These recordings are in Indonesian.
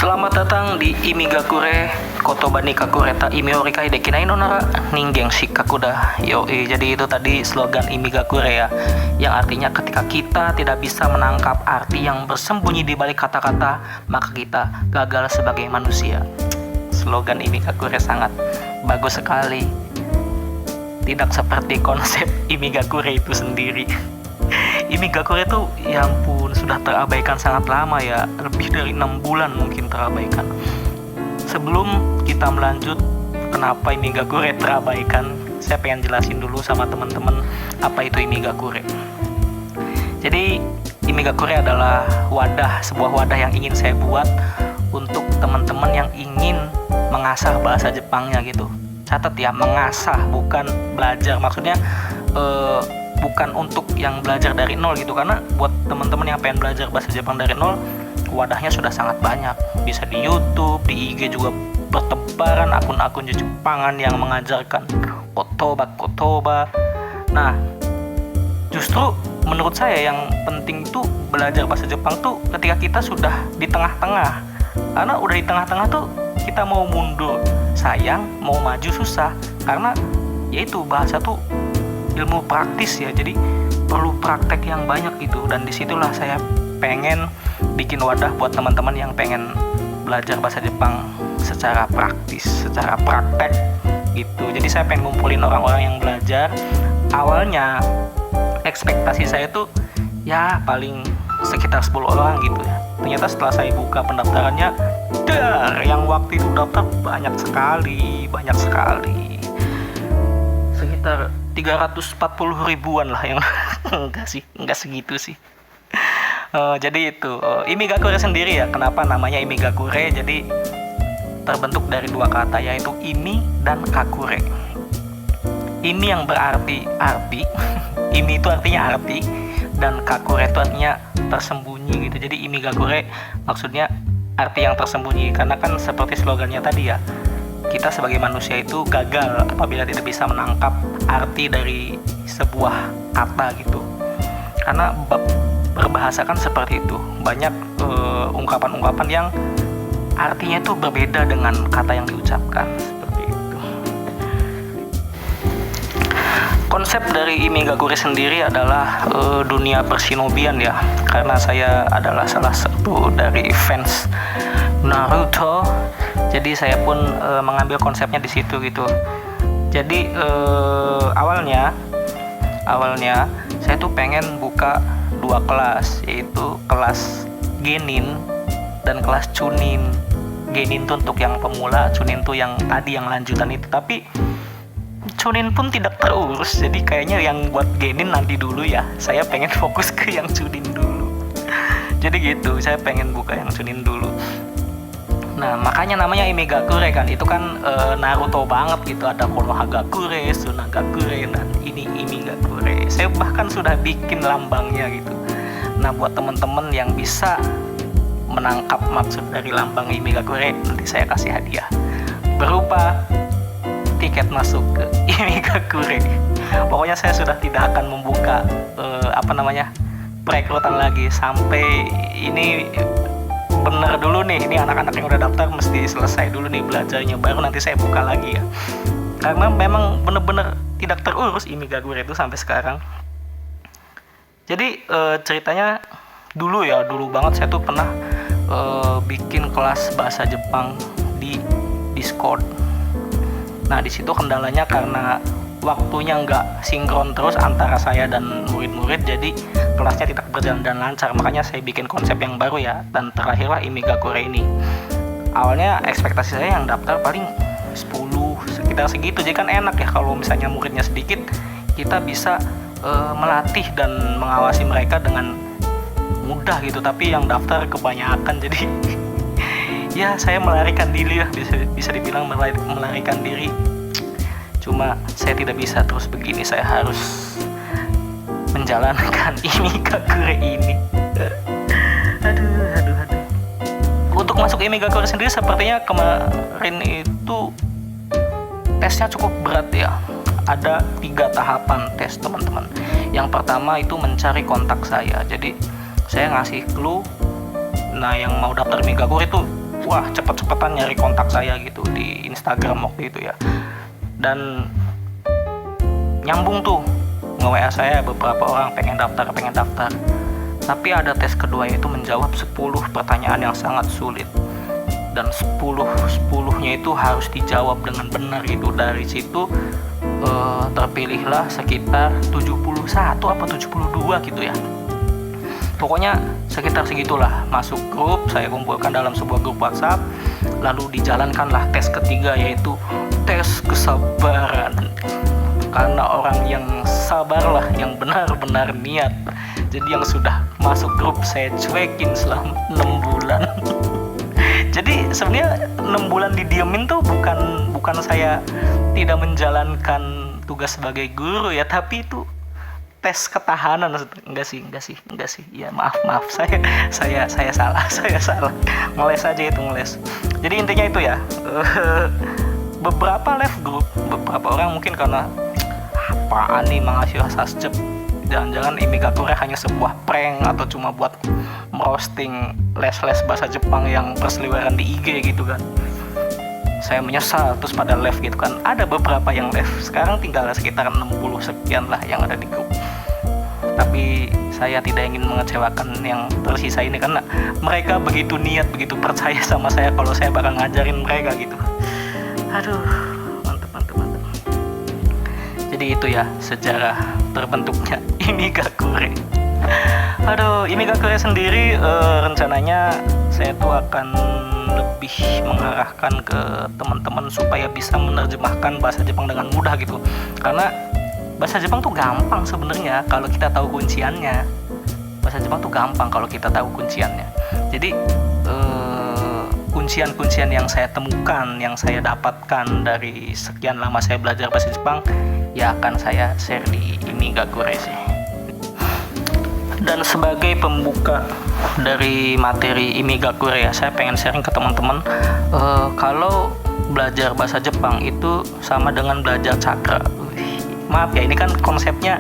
Selamat datang di Imigakure Kotoba ni Kakureta Imiorikai Dekinai Nonara Ninggeng Shikakuda. Jadi itu tadi slogan Imigakure ya, yang artinya ketika kita tidak bisa menangkap arti yang bersembunyi di balik kata-kata, maka kita gagal sebagai manusia. Slogan Imigakure sangat bagus sekali. Tidak seperti konsep Imigakure itu sendiri. Imigakure itu ya ampun sudah terabaikan sangat lama ya, lebih dari 6 bulan mungkin terabaikan. Sebelum kita melanjut kenapa Imigakure terabaikan, saya pengen jelasin dulu sama teman-teman apa itu Imigakure. Jadi Imigakure adalah sebuah wadah yang ingin saya buat untuk teman-teman yang ingin mengasah bahasa Jepangnya gitu. Catat ya, mengasah bukan belajar, maksudnya bukan untuk yang belajar dari nol gitu, karena buat teman-teman yang pengen belajar bahasa Jepang dari nol, wadahnya sudah sangat banyak. Bisa di YouTube, di IG juga bertebaran akun-akun Jepangan yang mengajarkan kotoba. Nah, justru menurut saya yang penting tuh belajar bahasa Jepang tuh ketika kita sudah di tengah-tengah. Karena udah di tengah-tengah tuh kita mau mundur sayang, mau maju susah. Karena yaitu bahasa tuh ilmu praktis ya, jadi perlu praktek yang banyak gitu. Dan disitulah saya pengen bikin wadah buat teman-teman yang pengen belajar bahasa Jepang secara praktis, secara praktek gitu. Jadi saya pengen ngumpulin orang-orang yang belajar. Awalnya ekspektasi saya tuh ya paling sekitar 10 orang gitu ya. Ternyata setelah saya buka pendaftarannya, yang waktu itu daftar banyak sekali, sekitar 340 ribuan lah yang enggak segitu sih. Jadi itu Imigakure sendiri ya, kenapa namanya Imigakure? Jadi terbentuk dari dua kata, yaitu imi dan kakure. Imi yang berarti arti imi itu artinya arti, dan kakure itu artinya tersembunyi gitu. Jadi Imigakure maksudnya arti yang tersembunyi, karena kan seperti slogannya tadi ya, kita sebagai manusia itu gagal apabila tidak bisa menangkap arti dari sebuah kata gitu. Karena berbahasa kan seperti itu, banyak ungkapan-ungkapan yang artinya itu berbeda dengan kata yang diucapkan, seperti itu. Konsep dari Imigakure sendiri adalah dunia persinobian ya, karena saya adalah salah satu dari fans Naruto. Jadi saya pun mengambil konsepnya di situ gitu. Jadi awalnya saya tuh pengen buka 2 kelas, yaitu kelas Genin dan kelas Chunin. Genin tuh untuk yang pemula, Chunin tuh yang tadi yang lanjutan itu. Tapi Chunin pun tidak terurus, jadi kayaknya yang buat Genin nanti dulu ya. Saya pengen fokus ke yang Chunin dulu. Jadi gitu, saya pengen buka yang Chunin dulu. Nah, makanya namanya Imigakure kan, itu kan Naruto banget gitu, ada Konohagakure, Tsunagakure, dan ini Imigakure. Saya bahkan sudah bikin lambangnya gitu. Nah, buat teman-teman yang bisa menangkap maksud dari lambang Imigakure, nanti saya kasih hadiah berupa tiket masuk ke Imigakure. Pokoknya saya sudah tidak akan membuka perekrutan lagi sampai ini bener dulu nih. Ini anak-anak yang udah daftar mesti selesai dulu nih belajarnya, baru nanti saya buka lagi ya. Karena memang bener-bener tidak terurus Imigakure itu sampai sekarang. Jadi ceritanya dulu banget saya tuh pernah bikin kelas bahasa Jepang di Discord. Nah, di situ kendalanya karena waktunya nggak sinkron terus antara saya dan murid-murid, jadi kelasnya tidak berjalan dan lancar. Makanya saya bikin konsep yang baru ya, dan terakhirlah Imigakure ini. Awalnya ekspektasi saya yang daftar paling 10, sekitar segitu. Jadi kan enak ya kalau misalnya muridnya sedikit, kita bisa melatih dan mengawasi mereka dengan mudah gitu. Tapi yang daftar kebanyakan, jadi ya saya melarikan diri ya, bisa dibilang melarikan diri. Cuma saya tidak bisa terus begini, saya harus menjalankan Imigakure ini. Aduh. Untuk masuk Imigakure sendiri sepertinya kemarin itu tesnya cukup berat ya. Ada 3 tahapan tes teman-teman. Yang pertama itu mencari kontak saya. Jadi saya ngasih clue. Nah, yang mau daftar Imigakure itu wah cepet-cepetan nyari kontak saya gitu di Instagram waktu itu ya. Dan nyambung tuh nge-WA saya beberapa orang pengen daftar. Tapi ada tes kedua, yaitu menjawab 10 pertanyaan yang sangat sulit. Dan 10-10-nya itu harus dijawab dengan benar gitu. Dari situ terpilihlah sekitar 71 apa 72 gitu ya. Pokoknya sekitar segitulah. Masuk grup, saya kumpulkan dalam sebuah grup WhatsApp. Lalu dijalankanlah tes ketiga, yaitu tes kesabaran. Karena orang yang sabar lah, yang benar-benar niat. Jadi yang sudah masuk grup saya cuekin selama 6 bulan. Jadi sebenarnya 6 bulan didiemin tuh bukan saya tidak menjalankan tugas sebagai guru ya, tapi itu tes ketahanan. Enggak sih. Ya maaf saya salah. Ngeles aja itu, ngeles. Jadi intinya itu ya. Beberapa left group, beberapa orang mungkin karena apaan nih Mahasiswa Sasjep, jangan-jangan Imigakure hanya sebuah prank atau cuma buat merosting les-les bahasa Jepang yang berseliweran di IG gitu kan. Saya menyesal terus pada left gitu kan. Ada beberapa yang left, sekarang tinggal sekitar 60 sekian lah yang ada di grup. Tapi saya tidak ingin mengecewakan yang tersisa ini, karena mereka begitu niat, begitu percaya sama saya kalau saya bakal ngajarin mereka gitu. Aduh, mantep. Jadi itu ya sejarah terbentuknya Imigakure. Aduh, Imigakure sendiri rencananya saya tuh akan lebih mengarahkan ke teman-teman supaya bisa menerjemahkan bahasa Jepang dengan mudah gitu. Karena bahasa Jepang tuh gampang sebenarnya kalau kita tahu kunciannya. Bahasa Jepang tuh gampang kalau kita tahu kunciannya. Jadi kuncian-kuncian yang saya temukan, yang saya dapatkan dari sekian lama saya belajar bahasa Jepang, ya akan saya share di Imigakure sih. Dan sebagai pembuka dari materi Imigakure ya, saya pengen sharing ke teman-teman kalau belajar bahasa Jepang itu sama dengan belajar cakra. Maaf ya, ini kan konsepnya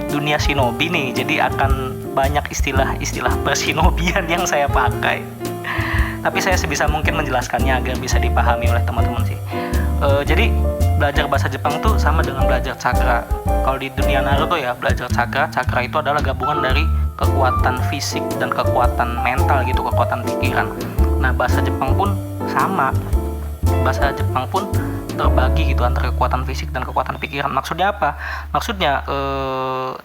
dunia shinobi nih, jadi akan banyak istilah-istilah persinobian yang saya pakai. Tapi saya sebisa mungkin menjelaskannya agar bisa dipahami oleh teman-teman sih. Jadi belajar bahasa Jepang tuh sama dengan belajar cakra. Kalau di dunia Naruto ya, belajar cakra itu adalah gabungan dari kekuatan fisik dan kekuatan mental gitu, kekuatan pikiran. Nah, bahasa Jepang pun sama. Bahasa Jepang pun terbagi gitu antara kekuatan fisik dan kekuatan pikiran. Maksudnya apa? Maksudnya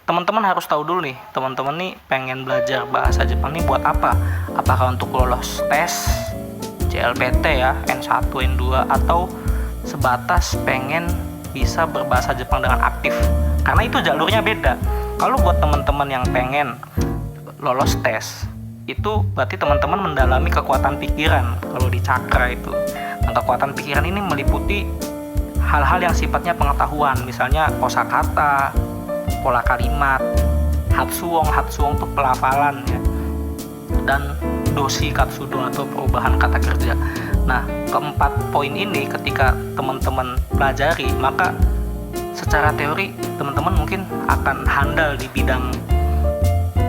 teman-teman harus tahu dulu nih, teman-teman nih pengen belajar bahasa Jepang nih buat apa? Apakah untuk lolos tes JLPT ya, N1, N2, atau sebatas pengen bisa berbahasa Jepang dengan aktif? Karena itu jalurnya beda. Kalau buat teman-teman yang pengen lolos tes, itu berarti teman-teman mendalami kekuatan pikiran kalau di cakra itu. Nah, kekuatan pikiran ini meliputi hal-hal yang sifatnya pengetahuan, misalnya kosakata, pola kalimat, hatsuong tuh pelafalan ya, dan doshi katsudo atau perubahan kata kerja. Nah, keempat poin ini ketika teman-teman pelajari, maka secara teori teman-teman mungkin akan handal di bidang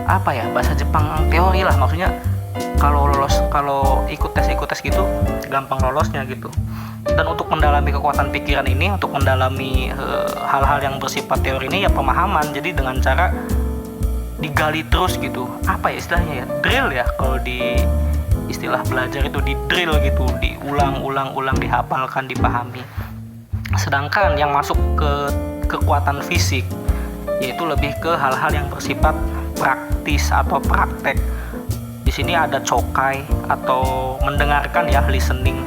apa ya, bahasa Jepang teori lah. Maksudnya kalau ikut tes gitu gampang lolosnya gitu. Dan untuk mendalami kekuatan pikiran ini, untuk mendalami hal-hal yang bersifat teori ini ya pemahaman. Jadi dengan cara digali terus gitu. Apa ya istilahnya ya? Drill ya, kalau di istilah belajar itu di drill gitu, diulang-ulang, dihafalkan, dipahami. Sedangkan yang masuk ke kekuatan fisik yaitu lebih ke hal-hal yang bersifat praktis atau praktek. Di sini ada chokai atau mendengarkan ya, listening.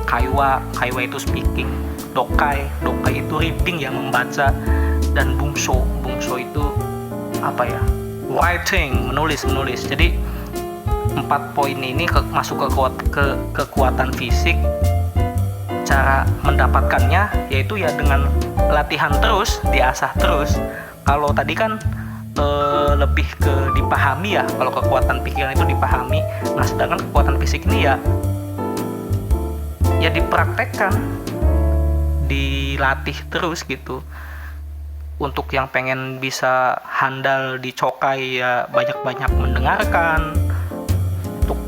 Kaiwa itu speaking. Dokai itu reading ya, membaca. Dan bungsho itu apa ya? Writing, menulis. Jadi 4 poin ini masuk ke kekuatan fisik. Cara mendapatkannya yaitu ya dengan latihan terus, diasah terus. Kalau tadi kan lebih ke dipahami ya, kalau kekuatan pikiran itu dipahami. Nah, sedangkan kekuatan fisik ini ya dipraktekkan, dilatih terus gitu. Untuk yang pengen bisa handal di chokai ya banyak-banyak mendengarkan. Untuk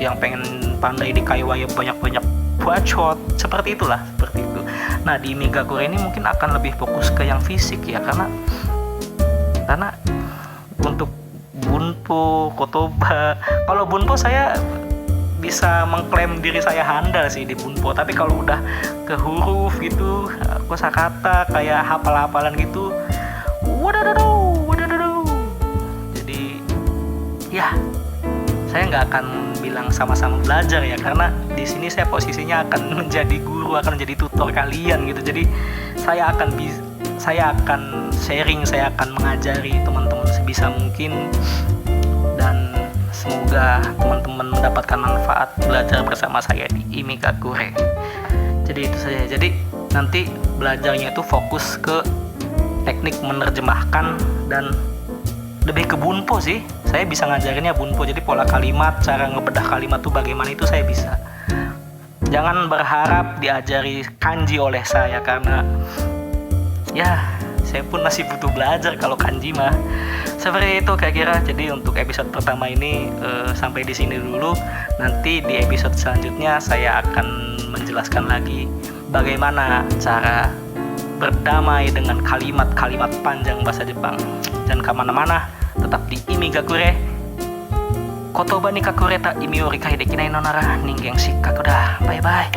yang pengen pandai di kaiwa ya banyak-banyak bacot, seperti itulah, seperti itu. Nah di Imigakure ini mungkin akan lebih fokus ke yang fisik ya, karena untuk bunpo, kotoba, kalau bunpo saya bisa mengklaim diri saya handal sih di bunpo, tapi kalau udah ke huruf gitu, kosakata kayak hafal-hafalan gitu, wadadadau. Jadi ya saya nggak akan bilang sama-sama belajar ya, karena di sini saya posisinya akan menjadi guru, akan menjadi tutor kalian gitu. Jadi saya akan sharing, saya akan mengajari teman-teman sebisa mungkin, dan semoga teman-teman mendapatkan manfaat belajar bersama saya di Imigakure. Jadi itu saja. Jadi nanti belajarnya itu fokus ke teknik menerjemahkan dan lebih ke bunpo sih. Saya bisa ngajarinnya bunpo. Jadi pola kalimat, cara ngebedah kalimat tuh bagaimana, itu saya bisa. Jangan berharap diajari kanji oleh saya, karena ya saya pun masih butuh belajar kalau kanji mah. Seperti itu kira-kira. Jadi untuk episode pertama ini sampai di sini dulu. Nanti di episode selanjutnya saya akan menjelaskan lagi bagaimana cara berdamai dengan kalimat-kalimat panjang bahasa Jepang. Jangan kemana-mana, tetap di Imigakure. Kotoba ni kakure ta imi o rikai dekinai no nara ningen shikkaku da. Bye bye.